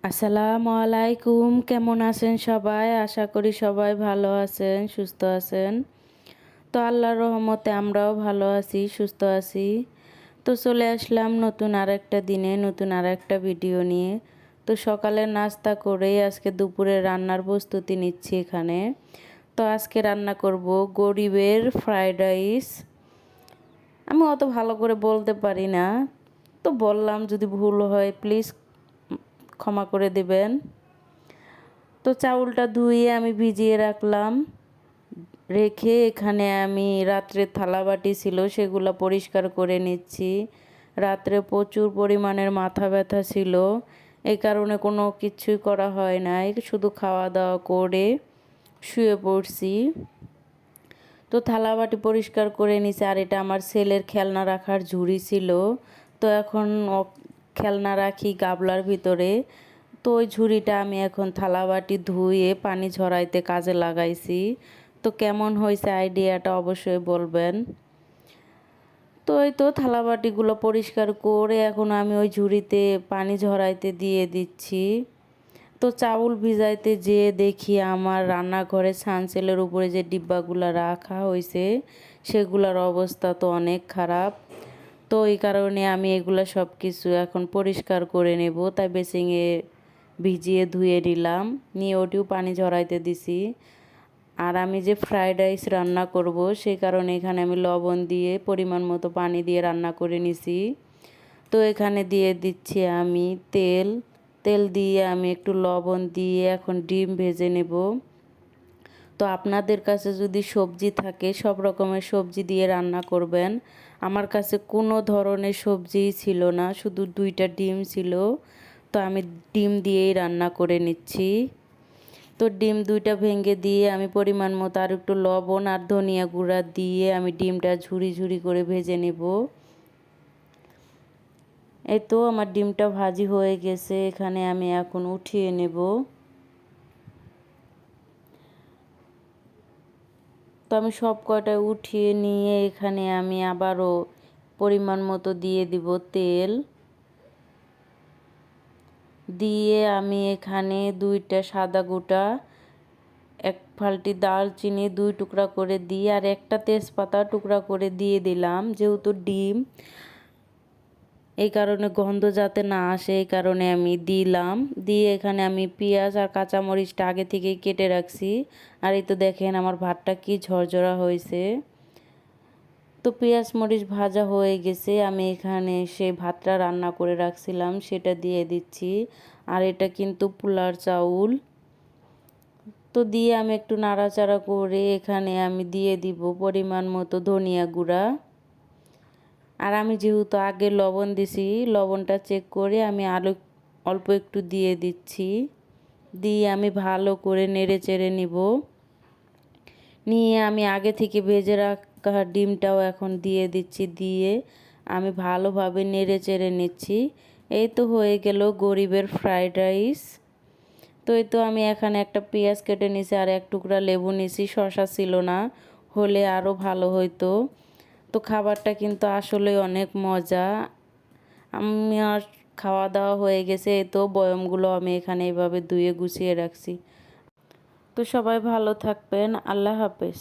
আসসালামু আলাইকুম। কেমন আছেন সবাই? আশা করি সবাই ভালো আছেন, সুস্থ আছেন। তো আল্লাহর রহমতে আমরাও ভালো আছি, সুস্থ আছি। তো চলে আসলাম নতুন আরেকটা দিনে, নতুন আরেকটা ভিডিও নিয়ে। তো সকালে নাস্তা করেই আজকে দুপুরে রান্নার প্রস্তুতি নিচ্ছি এখানে। তো আজকে রান্না করব গরিবের ফ্রাইড রাইস। আমি অত ভালো করে বলতে পারি না, তো বললাম, যদি ভুল হয় প্লিজ ক্ষমা করে দেবেন। তো চাউলটা ধুয়ে আমি ভিজিয়ে রাখলাম, রেখে এখানে আমি রাত্রে থালাবাটি ছিল সেগুলো পরিষ্কার করে নিচ্ছি। রাত্রে প্রচুর পরিমাণের মাথা ব্যথা ছিল, এই কারণে কোনো কিছুই করা হয় নাই, শুধু খাওয়া দাওয়া করে শুয়ে পড়ছি। তো থালাবাটি পরিষ্কার করে নিছি। আর এটা আমার ছেলের খেলনা রাখার ঝুড়ি ছিল, তো এখন খেলনা রাখি গাবলার ভিতরে। তো ওই ঝুড়িটা আমি এখন থালাবাটি ধুয়ে পানি ঝরাইতে কাজে লাগাইছি। তো কেমন হয়েছে আইডিয়াটা অবশ্যই বলবেন। তো এই তো থালাবাটিগুলো পরিষ্কার করে এখন আমি ওই ঝুড়িতে পানি ঝরাইতে দিয়ে দিচ্ছি। তো চাউল ভিজাইতে যেয়ে দেখি আমার রান্নাঘরে সানসেলের উপরে যে ডিব্বাগুলো রাখা হয়েছে সেগুলোর অবস্থা তো অনেক খারাপ। তো এই কারণে আমি এগুলো সব কিছু এখন পরিষ্কার করে নেব, তাই বেসিংয়ে ভিজিয়ে ধুয়ে নিলাম, নিয়ে ওটিও পানি ঝরাইতে দিছি। আর আমি যে ফ্রাইড রাইস রান্না করব সেই কারণে এখানে আমি লবণ দিয়ে পরিমাণ মতো পানি দিয়ে রান্না করে নিছি। তো এখানে দিয়ে দিচ্ছি আমি তেল। তেল দিয়ে আমি একটু লবণ দিয়ে এখন ডিম ভেজে নেব। তো আপনাদের কাছে যদি সবজি থাকে সব রকমের সবজি দিয়ে রান্না করবেন। আমার কাছে কোনো ধরনের সবজিই ছিল না, শুধু 2টা ডিম ছিল। তো আমি ডিম দিয়েই রান্না করে নিচ্ছি। তো ডিম 2টা ভেঙে দিয়ে আমি পরিমাণ মতো আর একটু লবণ আর ধনিয়া গুঁড়া দিয়ে আমি ডিমটা ঝুরি ঝুরি করে ভেজে নেব। এই তো আমার ডিমটা ভাজি হয়ে গেছে, এখানে আমি এখন উঠিয়ে নেব। তো আমি সব কয়টা উঠিয়ে নিয়ে এখানে আমি আবারও পরিমাণ মতো দিয়ে দিব তেল। দিয়ে আমি এখানে 2টা সাদা গোটা, 1 ফালটি দারচিনি 2 টুকরা করে দিয়ে আর একটা তেজপাতা টুকরা করে দিয়ে দিলাম। যেহেতু ডিম, এই কারণে গন্ধ যাতে না আসে এই কারণে আমি দিলাম। দিয়ে এখানে আমি পেঁয়াজ আর কাঁচামরিচটা আগে থেকেই কেটে রাখছি। আর এই তো দেখেন আমার ভাতটা কি ঝরঝরা হয়েছে। তো পেঁয়াজ মরিচ ভাজা হয়ে গেছে, আমি এখানে সেই ভাতটা রান্না করে রাখছিলাম সেটা দিয়ে দিচ্ছি। আর এটা কিন্তু পোলার চাউল। তো দিয়ে আমি একটু নাড়াচাড়া করে এখানে আমি দিয়ে দিব পরিমাণ মতো ধনিয়া গুঁড়া। আর আমি যেহেতু আগে লবণ দিছি, লবণটা চেক করে আমি আলু অল্প একটু দিয়ে দিচ্ছি। দিয়ে আমি ভালো করে নেড়ে চেড়ে নিব। নিয়ে আমি আগে থেকে ভেজে রাখা ডিমটাও এখন দিয়ে দিচ্ছি। দিয়ে আমি ভালোভাবে নেড়ে চেড়ে নিচ্ছি। এই তো হয়ে গেল গরিবের ফ্রাইড রাইস। তো এই তো আমি এখানে একটা পেঁয়াজ কেটে নিছি আর 1 টুকরা লেবু নিছি, শসা ছিল না, হলে আরও ভালো হইতো। তো খাবারটা কিন্তু আসলে অনেক মজা। আমার খাওয়া দাওয়া হয়ে গেছে, এই তো বয়মগুলো আমি এখানে এভাবে ধুয়ে গুছিয়ে রাখছি। তো সবাই ভালো থাকবেন, আল্লাহ হাফেজ।